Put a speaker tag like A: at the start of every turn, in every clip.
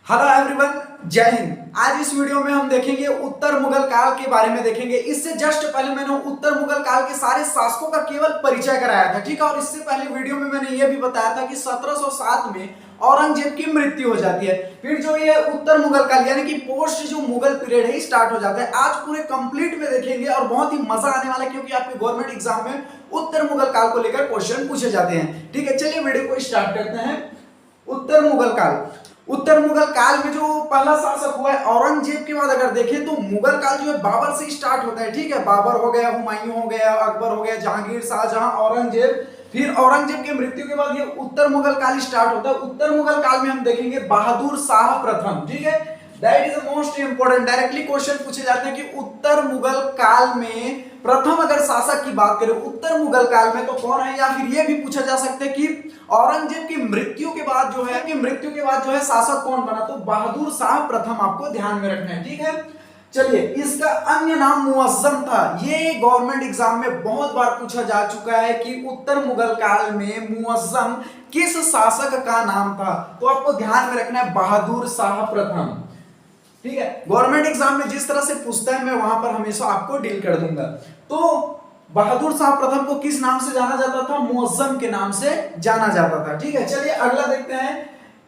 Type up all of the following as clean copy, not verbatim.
A: Hello everyone, जय हिंद। आज इस वीडियो में हम देखेंगे उत्तर मुगल काल के बारे में देखेंगे। इससे जस्ट पहले मैंने उत्तर मुगल काल के सारे शासकों का केवल परिचय कराया था, ठीक है। और इससे पहले वीडियो में मैंने ये भी बताया था कि 1707 में औरंगजेब की मृत्यु हो जाती है। फिर जो ये उत्तर मुगल काल यानी कि पोस्ट जो मुगल पीरियड है स्टार्ट हो जाता है। आज पूरे कंप्लीट में देखेंगे और बहुत ही मजा आने वाला है, क्योंकि आपके गवर्नमेंट एग्जाम में उत्तर मुगल काल को लेकर क्वेश्चन पूछे जाते हैं, ठीक है। चलिए वीडियो को स्टार्ट करते हैं। उत्तर मुगल काल। उत्तर मुगल काल में जो पहला शासक हुआ है औरंगजेब के बाद अगर देखें तो मुगल काल जो है बाबर से स्टार्ट होता है, ठीक है। बाबर हो गया, हुमायूं हो गया, अकबर हो गया, जहांगीर, शाहजहां, औरंगजेब। फिर औरंगजेब की मृत्यु के बाद ये उत्तर मुगल काल स्टार्ट होता है। उत्तर मुगल काल में हम देखेंगे बहादुर शाह प्रथम, ठीक है। That is most important. Directly question पूछे जाते हैं कि उत्तर मुगल काल में प्रथम अगर शासक की बात करें उत्तर मुगल काल में तो कौन है, या फिर यह भी पूछा जा सकता है कि औरंगजेब की मृत्यु के बाद जो है शासक कौन बना, तो बहादुर शाह प्रथम आपको ध्यान में रखना है, ठीक है। चलिए, इसका अन्य नाम मुअज्जम था। ये गवर्नमेंट एग्जाम में बहुत बार पूछा जा चुका है कि उत्तर मुगल काल में मुअज्जम किस शासक का नाम था, तो आपको ध्यान में रखना है बहादुर शाह प्रथम, ठीक है। गवर्नमेंट एग्जाम में जिस तरह से पूछता है मैं वहां पर हमेशा आपको डील कर दूंगा। तो बहादुर शाह प्रथम को किस नाम से जाना जाता था? मुअज्जम के नाम से जाना जाता था, ठीक है। चलिए अगला देखते हैं।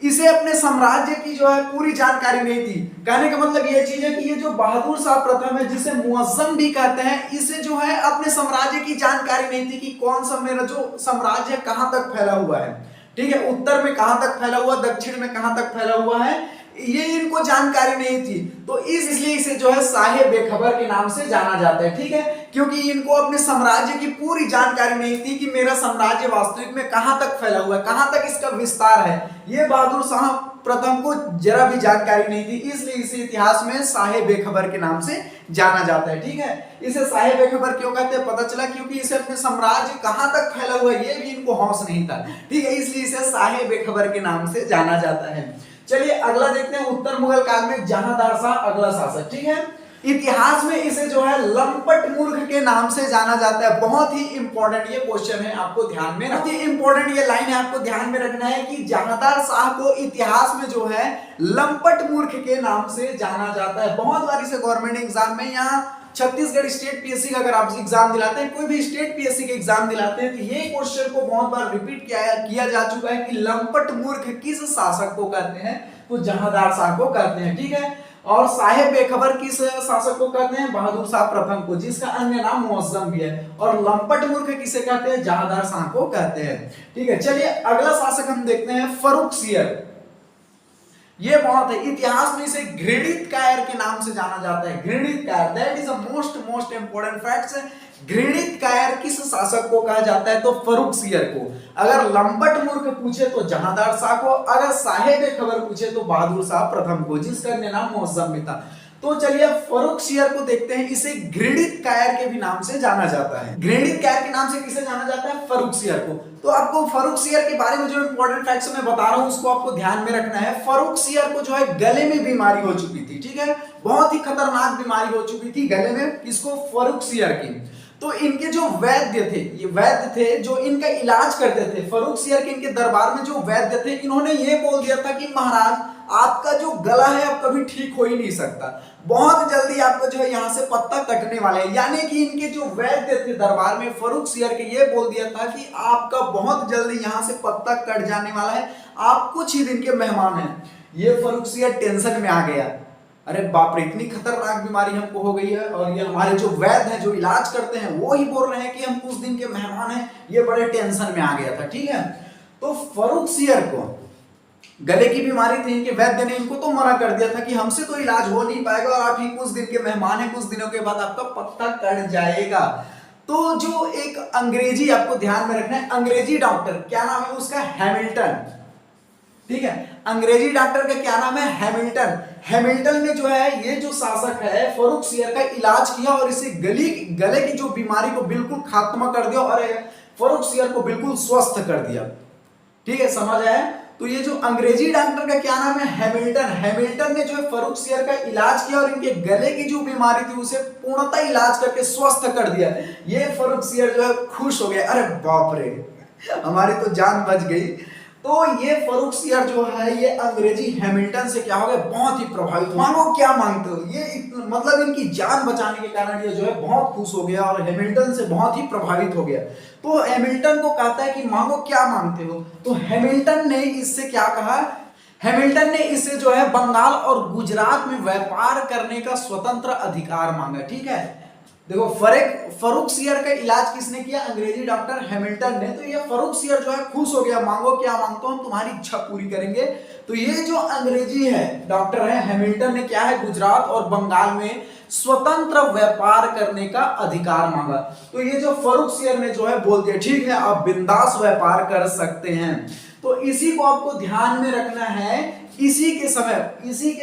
A: इसे अपने साम्राज्य की जो है पूरी जानकारी नहीं थी। कहने का मतलब ये चीज है कि ये जो बहादुर शाह प्रथम है, जिसे मुअज्जम भी कहते हैं, इसे जो है अपने साम्राज्य की जानकारी नहीं थी कि कौन सा मेरा जो साम्राज्य कहां तक फैला हुआ है, ठीक है। उत्तर में कहां तक फैला हुआ, दक्षिण में कहां तक फैला हुआ है, ये इनको जानकारी नहीं थी। तो इसलिए इसे जो है साहे बेखबर के नाम से जाना जाता है, ठीक है। क्योंकि इनको अपने साम्राज्य की पूरी जानकारी नहीं थी कि मेरा साम्राज्य वास्तविक में कहां तक फैला हुआ है, कहां तक इसका विस्तार है। ये बहादुर शाह प्रथम को जरा भी जानकारी नहीं थी, इसलिए इसे इतिहास में साहे बेखबर के नाम से जाना जाता है, ठीक है। इसे साहे बेखबर क्यों कहते हैं पता चला, क्योंकि इसे अपने साम्राज्य कहां तक फैला हुआ है ये भी इनको होश नहीं था, ठीक है। इसलिए इसे साहे बेखबर के नाम से जाना जाता है। चलिए अगला देखते हैं। उत्तर मुगल काल में जहांदार शाह अगला शासक, ठीक है। इतिहास में इसे जो है लंपट मूर्ख के नाम से जाना जाता है। बहुत ही इंपॉर्टेंट ये क्वेश्चन है, आपको ध्यान में बहुत ही इंपॉर्टेंट ये लाइन है, आपको ध्यान में रखना है कि जहांदार शाह को इतिहास में जो है लंपट मूर्ख के नाम से जाना जाता है। बहुत बार इसे गवर्नमेंट एग्जाम में, यहाँ छत्तीसगढ़ स्टेट पीएससी का अगर आप एग्जाम दिलाते हैं, कोई भी स्टेट पीएससी के एग्जाम दिलाते हैं, तो ये क्वेश्चन को बहुत बार रिपीट किया जा चुका है कि लंपट मूर्ख किस शासक को कहते हैं, तो जहांदार शाह को कहते हैं, ठीक है। और साहेब बेखबर किस शासक को कहते हैं? बहादुर शाह प्रथम को, जिसका अन्य नाम मुअज्जम भी है। और लंपट मूर्ख किसे कहते हैं? जहांदार शाह को कहते हैं, ठीक है। चलिए अगला शासक हम देखते हैं फर्रुखसियर। ये बहुत है, इतिहास में इसे घृणित कायर के नाम से जाना जाता है। घृणित कायर, that is a most important facts. घृणित कायर किस शासक को कहा जाता है? तो फर्रुखसियर को। अगर लंपट मूर्ख पूछे तो जहांदार शाह को, अगर साहेब खबर पूछे तो बहादुर शाह प्रथम को, जिसका नाम मुअज्जम भी था। तो चलिए फर्रुखसियर को देखते हैं। इसे घृणित कायर के भी नाम से जाना जाता है। घृणित कायर के नाम से किसे जाना जाता है? फर्रुखसियर को। तो आपको फर्रुखसियर के बारे में जो इंपॉर्टेंट फैक्ट्स मैं बता रहा हूं उसको आपको ध्यान में रखना है। फर्रुखसियर को जो है गले में बीमारी हो चुकी थी, ठीक है। बहुत ही खतरनाक बीमारी हो चुकी थी गले में, किसको? फर्रुखसियर की। तो इनके जो वैद्य थे, ये वैद्य थे जो इनका इलाज करते थे, फर्रुखसियर के इनके दरबार में जो वैद्य थे, इन्होंने ये बोल दिया था कि महाराज आपका जो गला है अब कभी ठीक हो ही नहीं सकता, बहुत जल्दी आपका जो है यहाँ से पत्ता कटने वाला है। यानी कि इनके जो वैद्य थे दरबार में फर्रुखसियर के, ये बोल दिया था कि आपका बहुत जल्दी यहाँ से पत्ता कट जाने वाला है, आप कुछ ही दिन के मेहमान हैं। ये फर्रुखसियर टेंशन में आ गया, अरे बाप रे इतनी खतरनाक बीमारी हमको हो गई है, और ये हमारे जो वैद्य हैं जो इलाज करते हैं वो ही बोल रहे हैं कि हम कुछ दिन के मेहमान हैं। ये बड़े टेंशन में आ गया था, ठीक है। तो फर्रुखसियर को गले की बीमारी थी, इनके वैद्य ने इनको तो मना कर दिया था कि हमसे तो इलाज हो नहीं पाएगा, और आप ही कुछ दिन के मेहमान हैं, कुछ दिनों के बाद आपका पत्ता कट जाएगा। तो जो एक अंग्रेजी, आपको ध्यान में रखना है, अंग्रेजी डॉक्टर, क्या नाम है उसका? हैमिल्टन, ठीक है। अंग्रेजी डॉक्टर का क्या नाम है? हैमिल्टन। हैमिल्टन ने जो है ये जो शासक है फर्रुखसियर का इलाज किया और इसे गले की जो बीमारी को बिल्कुल खात्मा कर दिया और फर्रुखसियर को बिल्कुल स्वस्थ कर दिया, ठीक है। समझ आया? तो ये जो अंग्रेजी डॉक्टर का क्या नाम है? हैमिल्टन। हैमिल्टन ने जो है फर्रुखसियर का इलाज किया और इनके गले की जो बीमारी थी उसे पूर्णतः इलाज करके स्वस्थ कर दिया। ये फर्रुखसियर जो है खुश हो गया, अरे बाप रे हमारी तो जान बच गई। तो ये फर्रुखसियर जो है ये अंग्रेजी हैमिल्टन से क्या हो गया, बहुत ही प्रभावित। मांगो क्या मांगते हो, ये मतलब इनकी जान बचाने के कारण ये जो है बहुत खुश हो गया और हैमिल्टन से बहुत ही प्रभावित हो गया। तो हैमिल्टन को कहता है कि मांगो क्या मांगते हो। तो हैमिल्टन ने इससे क्या कहा, हैमिल्टन ने इससे जो है बंगाल और गुजरात में व्यापार करने का स्वतंत्र अधिकार मांगा। ठीक है, देखो फर्रुखसियर का इलाज किसने किया, अंग्रेजी डॉक्टर हैमिल्टन ने। तो ये फर्रुखसियर जो है खुश हो गया, मांगो क्या मांगते हो, हम तुम्हारी इच्छा पूरी करेंगे। तो ये जो अंग्रेजी है डॉक्टर है हैमिल्टन ने क्या है, गुजरात और बंगाल में स्वतंत्र व्यापार करने का अधिकार मांगा। तो ये जो फर्रुखसियर ने जो है बोल दिया ठीक है आप बिंदास व्यापार कर सकते हैं। तो इसी को आपको ध्यान में रखना है। इसी के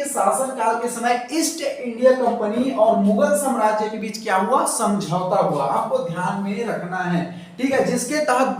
A: शासन काल के समय ईस्ट इंडिया कंपनी और मुगल साम्राज्य के बीच क्या हुआ, समझौता हुआ, आपको ध्यान में रखना है। ठीक है, जिसके तहत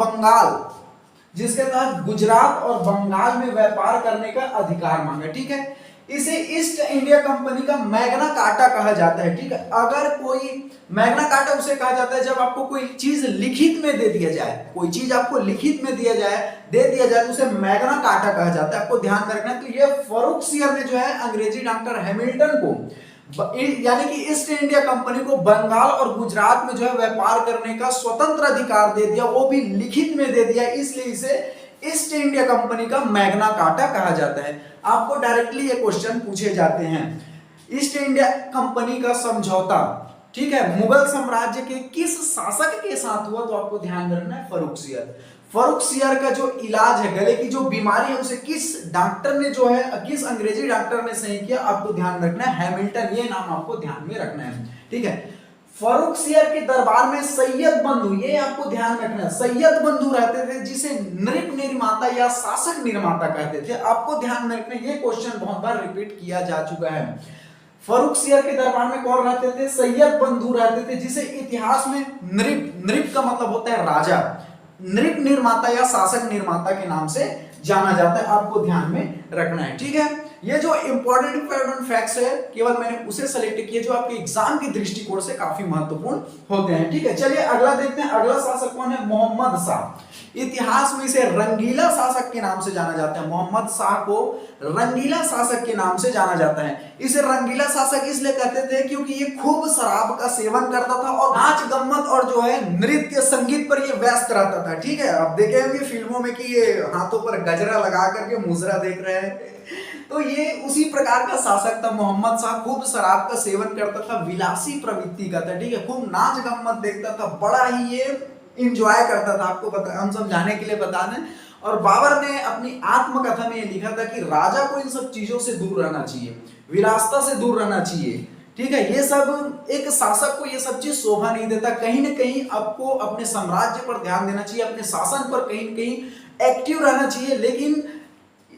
A: गुजरात और बंगाल में व्यापार करने का अधिकार मांगा। ठीक है, इसे ईस्ट इंडिया कंपनी का मैग्ना कार्टा कहा जाता है। ठीक है, अगर कोई मैग्ना कार्टा उसे कहा जाता है जब आपको कोई चीज लिखित में दे दिया जाए, कोई चीज आपको लिखित में दे दिया जाए तो उसे मैग्ना कार्टा कहा जाता है, आपको ध्यान में रखना है। तो ये फर्रुखसियर ने जो है अंग्रेजी डॉक्टर हैमिल्टन को यानी कि ईस्ट इंडिया कंपनी को बंगाल और गुजरात में जो है व्यापार करने का स्वतंत्र अधिकार दे दिया, वो भी लिखित में दे दिया, इसलिए इसे ईस्ट इंडिया कंपनी का मैग्ना कार्टा कहा जाता है। आपको डायरेक्टली ये क्वेश्चन पूछे जाते हैं, ईस्ट इंडिया कंपनी का समझौता ठीक है मुगल साम्राज्य के किस शासक के साथ हुआ, तो आपको ध्यान रखना है फर्रुखसियर का जो इलाज है, गले की जो बीमारी है उसे किस डॉक्टर ने जो है, किस अंग्रेजी डॉक्टर ने सही किया, आपको ध्यान रखना है हैमिल्टन, ये नाम आपको ध्यान में रखना है। ठीक है, फर्रुखसियर के दरबार में सैयद बंधु, ये आपको ध्यान रखना है, सैयद बंधु रहते थे जिसे नृप निर्माता या शासक निर्माता कहते थे, आपको ध्यान में रखना है। ये क्वेश्चन बहुत बार रिपीट किया जा चुका है। फर्रुखसियर के दरबार में कौन रहते थे, सैयद बंधु रहते थे, जिसे इतिहास में नृप का मतलब होता है राजा, नृप निर्माता या शासक निर्माता के नाम से जाना जाता है, आपको ध्यान में रखना है। ठीक है, ये जो इंपॉर्टेंट फैक्ट्स है केवल मैंने उसे सेलेक्ट किए जो आपके एग्जाम के दृष्टिकोण से काफी महत्वपूर्ण होते हैं। ठीक है, चलिए अगला देखते हैं। अगला शासक कौन है, मोहम्मद शाह। इतिहास में इसे रंगीला शासक के नाम से जाना जाता है, मोहम्मद शाह को रंगीला शासक के नाम से जाना जाता है। इसे रंगीला शासक इसलिए कहते थे क्योंकि ये खूब शराब का सेवन करता था और नाच गम्मत और जो है नृत्य संगीत पर ये व्यस्त रहता था। ठीक है, आप देखे होंगे फिल्मों में कि ये हाथों पर गजरा लगा करके मुजरा देख रहे हैं, तो ये उसी प्रकार का शासक था मोहम्मद शाह। खूब शराब का सेवन करता था, विलासी प्रवृत्ति का था। ठीक है, खूब नाच गम्मत देखता था, बड़ा ही ये इंजॉय करता था, आपको पता, हम समझाने के लिए बता दें। और बाबर ने अपनी आत्मकथा में ये लिखा था कि राजा को इन सब चीजों से दूर रहना चाहिए, विलासता से दूर रहना चाहिए। ठीक है, ये सब एक शासक को ये सब चीज शोभा नहीं देता, कहीं ना कहीं आपको अपने साम्राज्य पर ध्यान देना चाहिए, अपने शासन पर कहीं ना कहीं एक्टिव रहना चाहिए, लेकिन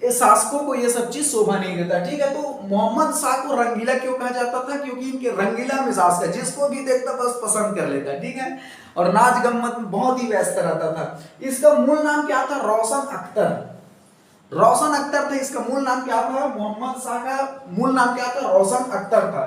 A: शासकों को ये सब चीज शोभा नहीं देता। ठीक है, तो मोहम्मद शाह को रंगीला क्यों कहा जाता था, क्योंकि इनके रंगीला मिजाज का, जिसको भी देखता बस पसंद कर लेता। ठीक है, और नाच गम्मत में बहुत ही व्यस्त रहता था। इसका मूल नाम क्या था, रोशन अख्तर था इसका मूल नाम क्या था, मोहम्मद शाह का मूल नाम क्या था, रोशन अख्तर था।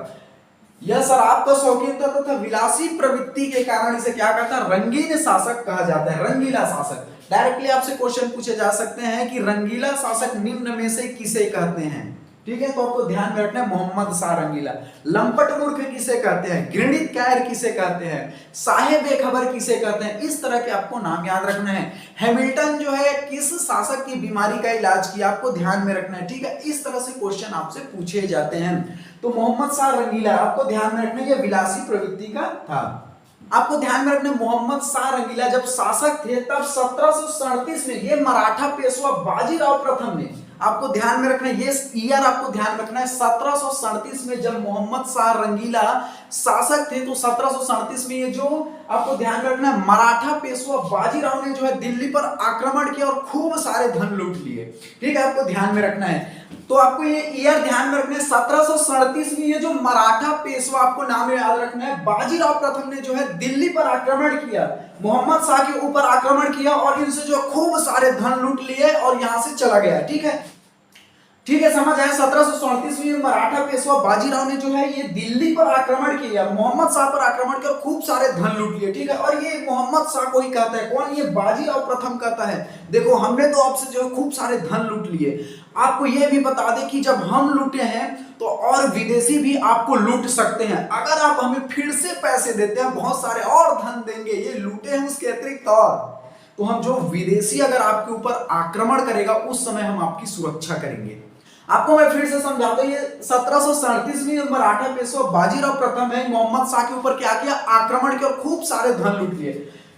A: यह शराब का शौकीन था तथा विलासी प्रवृत्ति के कारण इसे क्या कहता है, रंगीन शासक कहा जाता है, रंगीला शासक। डायरेक्टली आपसे क्वेश्चन पूछे जा सकते हैं कि रंगीला शासक निम्न में से किसे कहते हैं। ठीक है, तो आपको ध्यान में रखना है मोहम्मद शाह रंगीला। लंपट मूर्ख किसे कहते हैं, घृणित कायर किसे कहते हैं, साहेब बेखबर किसे कहते हैं, इस तरह के आपको नाम याद रखना है। हैमिल्टन जो है किस शासक की बीमारी का इलाज किया, आपको ध्यान में रखना है। ठीक है, इस तरह से क्वेश्चन आपसे पूछे जाते हैं। तो मोहम्मद शाह रंगीला आपको ध्यान में रखना है, यह विलासी प्रवृत्ति का था। आपको ध्यान में रखना, मोहम्मद शाह रंगीला जब शासक थे तब 1737 में ये मराठा पेशवा बाजीराव प्रथम ने, आपको ध्यान में रखना है, ये ईयर आपको ध्यान रखना है, 1737 में जब मोहम्मद शाह रंगीला शासक थे तो 1737 में ये जो आपको ध्यान में रखना है, मराठा पेशवा बाजीराव ने जो है दिल्ली पर आक्रमण किया और खूब सारे धन लूट लिए। ठीक है, आपको ध्यान में रखना है। तो आपको ये ईयर ध्यान में रखना है, 1737 में ये जो मराठा पेशवा, आपको नाम याद रखना है, बाजीराव प्रथम ने जो है दिल्ली पर आक्रमण किया, मोहम्मद शाह के ऊपर आक्रमण किया और इनसे जो खूब सारे धन लूट लिए और यहां से चला गया। ठीक है, ठीक है, समझ आया। 1737 में मराठा पेशवा बाजीराव ने जो है ये दिल्ली पर आक्रमण किया, मोहम्मद शाह पर आक्रमण कर खूब सारे धन लूट लिए। ठीक है, और ये मोहम्मद शाह को ही कहता है, कौन? ये बाजीराव प्रथम कहता है, देखो हमने तो आपसे जो है खूब सारे धन लूट लिए। आपको ये भी बता दें कि जब हम लूटे हैं तो और विदेशी भी आपको लूट सकते हैं। अगर आप हमें फिर से पैसे देते हैं, बहुत सारे और धन देंगे, ये लूटे हैं उसके अतिरिक्त और, तो हम जो विदेशी अगर आपके ऊपर आक्रमण करेगा उस समय हम आपकी सुरक्षा करेंगे। आपको मैं फिर से समझाता हूं, ये 1737 में मराठा पेशवा बाजीराव प्रथम है, मोहम्मद शाह के ऊपर क्या किया? आक्रमण किया और खूब सारे धन लूट लिए।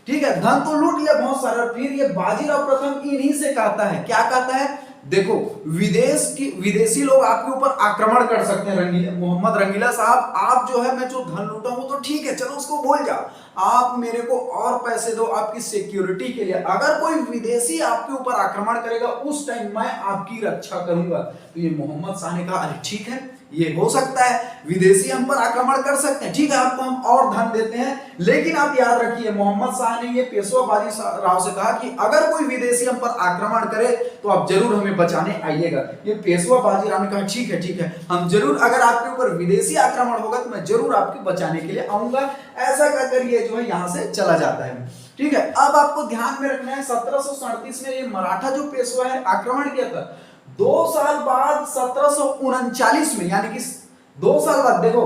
A: ठीक है, धन तो लूट लिया बहुत सारे, और फिर ये बाजीराव प्रथम इन्हीं से कहता है, क्या कहता है? देखो विदेशी लोग आपके ऊपर आक्रमण कर सकते हैं, मोहम्मद रंगीला साहब, आप जो है मैं जो धन लूटा हूं तो ठीक है, चलो उसको भूल जाओ, आप मेरे को और पैसे दो आपकी सिक्योरिटी के लिए। अगर कोई विदेशी आपके ऊपर आक्रमण करेगा उस टाइम मैं आपकी रक्षा करूंगा। तो ये मोहम्मद शाह ने कहा, अरे ठीक है, ये हो सकता है, विदेशी हम पर आक्रमण कर सकते हैं, ठीक है, आपको हम और धन देते हैं, लेकिन आप याद रखिए मोहम्मद शाह ने ये पेशवा बाजीराव से कहा कि अगर कोई विदेशी हम पर आक्रमण करे तो आप जरूर हमें बचाने आइएगा। ये पेशवा बाजीराव ने कहा, ठीक है, हम जरूर, अगर आपके ऊपर विदेशी आक्रमण होगा तो मैं जरूर आपके बचाने के लिए आऊंगा। ऐसा कहकर ये जो है यहां से चला जाता है। ठीक है, अब आपको ध्यान में रखना है 1737 में ये मराठा जो पेशवा है आक्रमण किया था, 2 साल बाद 1739 में, यानी कि 2 साल बाद, देखो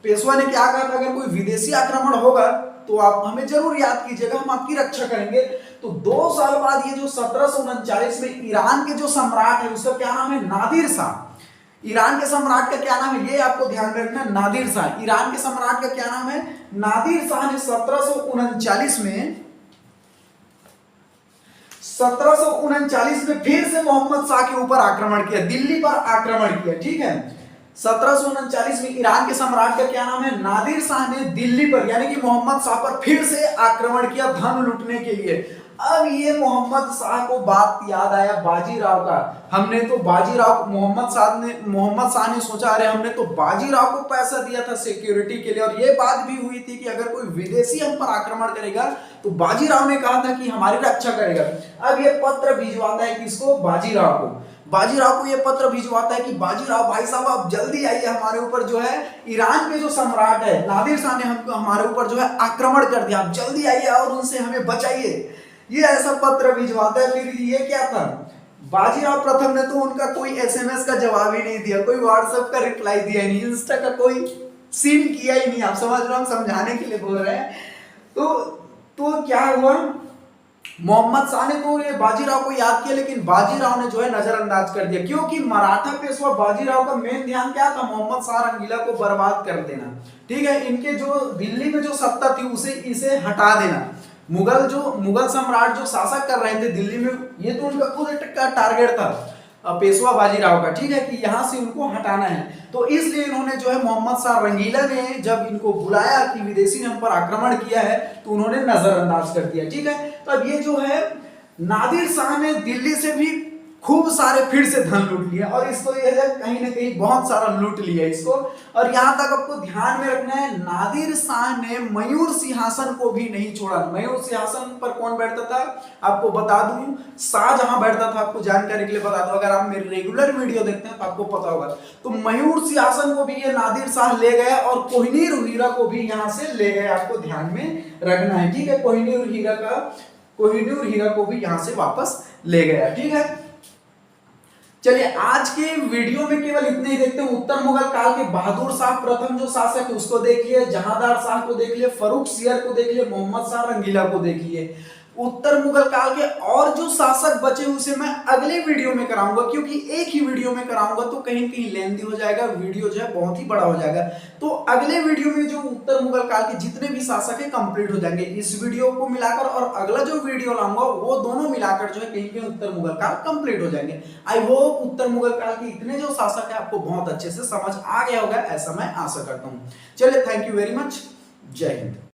A: पेशवा ने क्या कहा था, अगर कोई विदेशी आक्रमण होगा तो आप हमें जरूर याद कीजिएगा, हम आपकी रक्षा करेंगे। तो 2 साल बाद ये जो 1739 में ईरान के जो सम्राट है उसका क्या नाम है? नादिर शाह। ईरान के सम्राट का क्या नाम है? ये आपको ध्यान में रखना, नादिर शाह। ईरान के सम्राट का क्या नाम है? नादिर शाह ने 1739 में फिर से मोहम्मद शाह के ऊपर आक्रमण किया, दिल्ली पर आक्रमण किया। ठीक है, 1739 में ईरान के सम्राट का क्या नाम है? नादिर शाह ने दिल्ली पर यानी कि मोहम्मद शाह पर फिर से आक्रमण किया धन लूटने के लिए। अब ये मोहम्मद शाह को बात याद आया बाजीराव का, हमने तो बाजीराव, मोहम्मद शाह ने सोचा, अरे हमने तो बाजीराव को पैसा दिया था सिक्योरिटी के लिए, और ये बात भी हुई थी कि अगर कोई विदेशी हम पर आक्रमण करेगा तो बाजीराव ने कहा था कि हमारी रक्षा करेगा। अब ये पत्र भिजवाता है किसको? बाजीराव को। बाजीराव को ये पत्र भिजवाता है कि बाजीराव भाई साहब आप जल्दी आइए, हमारे ऊपर जो है ईरान के जो सम्राट है नादिर शाह ने हमको हमारे ऊपर जो है आक्रमण कर दिया, आप जल्दी आइए और उनसे हमें बचाइए। ये ऐसा पत्र भिजवाता है। फिर ये क्या था? बाजीराव प्रथम ने तो उनका कोई एसएमएस का जवाब ही नहीं दिया, कोई व्हाट्सएप का रिप्लाई दिया नहीं, इंस्टा का कोई सीन किया ही नहीं। आप समझ रहे हो, हम समझाने के लिए बोल रहे हैं। तो क्या हुआ? मोहम्मद शाह ने तो ये बाजीराव को याद किया, लेकिन बाजीराव ने जो है नजरअंदाज कर दिया, क्योंकि मराठा पेशवा बाजीराव का मेन ध्यान क्या था? मोहम्मद शाह रंगीला को बर्बाद कर देना। ठीक है, इनके जो दिल्ली में जो सत्ता थी इसे हटा देना। मुगल सम्राट जो शासक कर रहे थे दिल्ली में, ये तो उनका खुद का टारगेट था पेशवा बाजीराव का। ठीक है, कि यहां से उनको हटाना है। तो इसलिए इन्होंने जो है मोहम्मद शाह रंगीला ने जब इनको बुलाया कि विदेशी ने हम पर आक्रमण किया है, तो उन्होंने नजरअंदाज कर दिया। ठीक है, तो अब ये जो है नादिर शाह ने दिल्ली से भी खूब सारे फिर से धन लूट लिया, और इसको ये है कहीं ना कहीं बहुत सारा लूट लिया इसको। और यहां तक आपको ध्यान में रखना है, नादिर शाह ने मयूर सिंहासन को भी नहीं छोड़ा। मयूर सिंहासन पर कौन बैठता था? आपको बता दूं, शाहजहां बैठता था। आपको जानकारी के लिए बता दूं, अगर आप मेरे रेगुलर वीडियो देखते हैं तो आपको पता होगा। तो मयूर सिंहासन को भी ये नादिर शाह ले गया, और कोहिनूर हीरा को भी यहां से ले गए। आपको ध्यान में रखना है। ठीक है, कोहिनूर हीरा को भी यहां से वापस ले गया। ठीक है, चलिए आज के वीडियो में केवल इतने ही देखते हैं। उत्तर मुगल काल के बहादुर शाह प्रथम जो शासक है उसको देखिए, जहांदार शाह को देख लिए, फर्रुख सियर को देख लिए, मोहम्मद शाह रंगीला को देख लिए। उत्तर मुगल काल के और जो शासक बचे उसे मैं अगले वीडियो में कराऊंगा, क्योंकि एक ही वीडियो में कराऊंगा तो कहीं कहीं लेंथी हो जाएगा, वीडियो जो है बहुत ही बड़ा हो जाएगा। तो अगले वीडियो में जो उत्तर मुगल काल के जितने भी शासक है कंप्लीट हो जाएंगे, इस वीडियो को मिलाकर, और अगला जो वीडियो लाऊंगा वो दोनों मिलाकर जो है कहीं कहीं उत्तर मुगल काल कंप्लीट हो जाएंगे। आई होप उत्तर मुगल काल के इतने जो शासक है आपको बहुत अच्छे से समझ आ गया होगा, ऐसा मैं आशा करता हूँ। चलिए, थैंक यू वेरी मच, जय हिंद।